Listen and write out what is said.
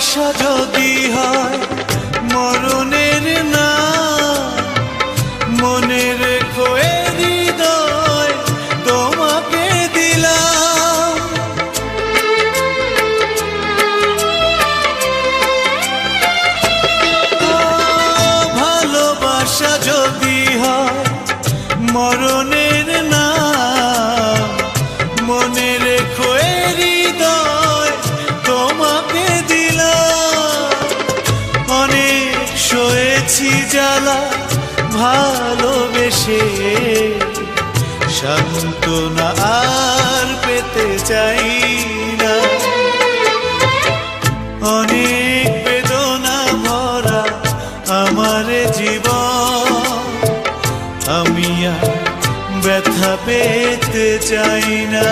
ভালোবাসা যদি হয় মরণের না, মনে রেখো এ হৃদয় তোমাকে দিলাম। ভালোবাসা যদি হয় মরণের না, মনে রেখো এ হৃদয় তোমাকে দিলাম। অনেক সয়েছি জ্বালা ভালোবেসে, সান্ত্বনা আর পেতে চাই না। অনেক বেদনা ভরা আমার জীবন, আমি আর ব্যথা পেতে চাই না।